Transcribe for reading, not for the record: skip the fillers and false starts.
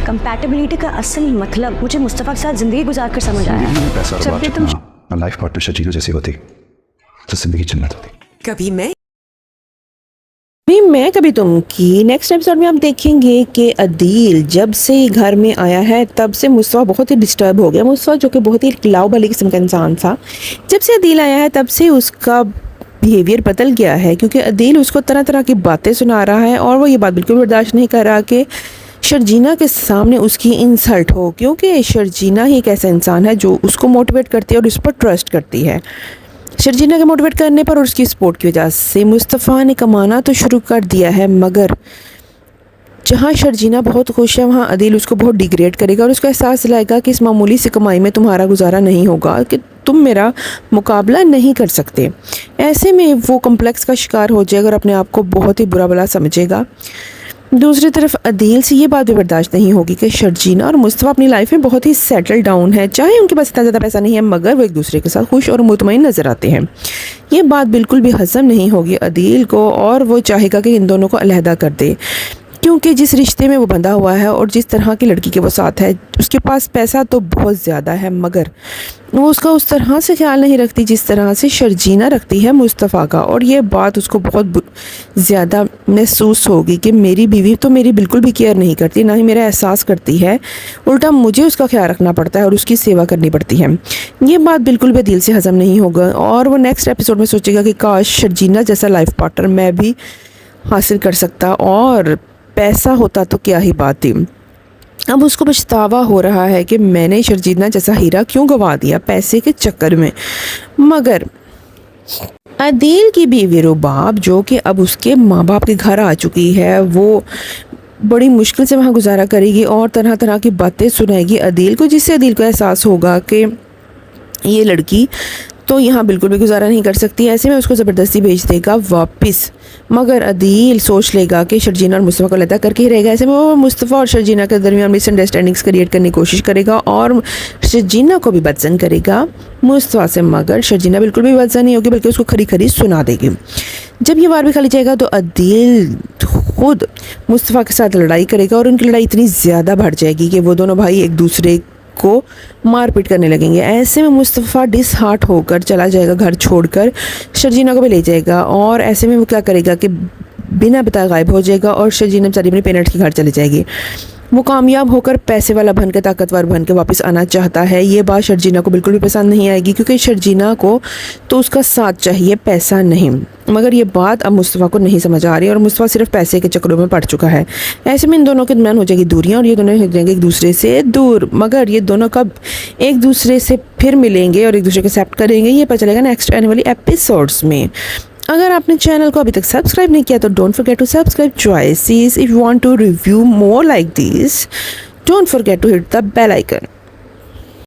Compatibility का असल मतलब मुझे मुस्तफ़ा के साथ जिंदगी गुजार कर समझ आया। जब भी तुम लाइफ पार्टनर शर्जीलो जैसी होती तो जिंदगी जन्नत होती। कभी मैं कभी तुम की नेक्स्ट एपिसोड में आप देखेंगे कि अदील जब से घर में आया है तब से मुस्तफ़ा बहुत ही डिस्टर्ब हो गया। मुस्तफ़ा जो कि बहुत ही लाव भली किस्म का इंसान था, जब से अदील आया है तब से उसका बिहेवियर बदल गया है, क्योंकि अदील उसको तरह तरह की बातें सुना रहा है और वो ये बात बिल्कुल बर्दाश्त नहीं कर रहा कि शर्जीना के सामने उसकी इंसल्ट हो, क्योंकि शर्जीना ही एक ऐसा इंसान है जो उसको मोटिवेट करती है और उस पर ट्रस्ट करती है। शर्जीना के मोटिवेट करने पर और उसकी सपोर्ट की वजह से मुस्तफ़ा ने कमाना तो शुरू कर दिया है, मगर जहाँ शर्जीना बहुत खुश है वहाँ अदील उसको बहुत डिग्रेड करेगा और उसको एहसास दिलाएगा कि इस मामूली सी कमाई में तुम्हारा गुजारा नहीं होगा, कि तुम मेरा मुकाबला नहीं कर सकते। ऐसे में वो कम्प्लेक्स का शिकार हो जाएगा और अपने आप को बहुत ही बुरा भला समझेगा। दूसरी तरफ अदील से ये बात भी बर्दाश्त नहीं होगी कि शर्जीना और मुस्तफ़ा अपनी लाइफ में बहुत ही सेटल डाउन है, चाहे उनके पास इतना ज़्यादा पैसा नहीं है मगर वो एक दूसरे के साथ खुश और मुतमईन नज़र आते हैं। ये बात बिल्कुल भी हज़म नहीं होगी अदील को और वो चाहेगा कि इन दोनों को अलहदा कर दे, क्योंकि जिस रिश्ते में वो बंधा हुआ है और जिस तरह की लड़की के वो साथ है, उसके पास पैसा तो बहुत ज़्यादा है मगर वो उसका उस तरह से ख्याल नहीं रखती जिस तरह से शर्जीना रखती है मुस्तफ़ा का। और ये बात उसको बहुत ज़्यादा महसूस होगी कि मेरी बीवी तो मेरी बिल्कुल भी केयर नहीं करती, ना ही मेरा एहसास करती है, उल्टा मुझे उसका ख्याल रखना पड़ता है और उसकी सेवा करनी पड़ती है। ये बात बिल्कुल भी दिल से हज़म नहीं होगा और वो नेक्स्ट एपिसोड में सोचेगा कि काश शर्जीना जैसा लाइफ पार्टनर मैं भी हासिल कर सकता और पैसा होता तो क्या ही बात थी। अब उसको पछतावा हो रहा है कि मैंने शर्जीना जैसा हीरा क्यों गवा दिया पैसे के चक्कर में। मगर अदील की बीवी रुबाब जो कि अब उसके माँ बाप के घर आ चुकी है, वो बड़ी मुश्किल से वहाँ गुजारा करेगी और तरह तरह की बातें सुनाएगी अदील को, जिससे अदील को एहसास होगा कि ये लड़की तो यहाँ बिल्कुल भी गुजारा नहीं कर सकती। ऐसे में उसको ज़बरदस्ती भेज देगा वापस, मगर अदील सोच लेगा कि शर्जीना और मुस्तफ़ा को अलग करके ही रहेगा। ऐसे में वो मुस्तफ़ा और शर्जीना के दरमियान मिसअंडरस्टैंडिंग्स क्रिएट करने की कोशिश करेगा और शर्जीना को भी बदजन करेगा मुस्तफ़ा से, मगर शर्जीना बिल्कुल भी बदजन नहीं होगी बल्कि उसको खरी खरी सुना देगी। जब ये वार भी खाली जाएगा तो अदील खुद मुस्तफ़ा के साथ लड़ाई करेगा और उनकी लड़ाई इतनी ज़्यादा बढ़ जाएगी कि वो दोनों भाई एक दूसरे को मारपीट करने लगेंगे। ऐसे में मुस्तफ़ा डिसहार्ट होकर चला जाएगा, घर छोड़कर शर्जीना को भी ले जाएगा और ऐसे में वो क्या करेगा कि बिना बताए गायब हो जाएगा और शर्जीना बेचारी अपने पेरेंट्स के घर चले जाएगी। वो कामयाब होकर पैसे वाला बन के ताकतवर बन के वापस आना चाहता है। ये बात शर्जीना को बिल्कुल भी पसंद नहीं आएगी, क्योंकि शर्जीना को तो उसका साथ चाहिए, पैसा नहीं। मगर ये बात अब मुस्तफ़ा को नहीं समझ आ रही और मुस्तफ़ा सिर्फ पैसे के चक्करों में पड़ चुका है। ऐसे में इन दोनों के दरमियान हो जाएगी दूरियां और ये दोनों हो जाएंगे एक दूसरे से दूर। मगर ये दोनों कब एक दूसरे से फिर मिलेंगे और एक दूसरे को एक्सेप्ट करेंगे, ये पता चलेगा नेक्स्ट आने वाली एपिसोड्स में। अगर आपने चैनल को अभी तक सब्सक्राइब नहीं किया तो don't forget to subscribe choices. If you want to review more like this, don't forget to hit the bell icon.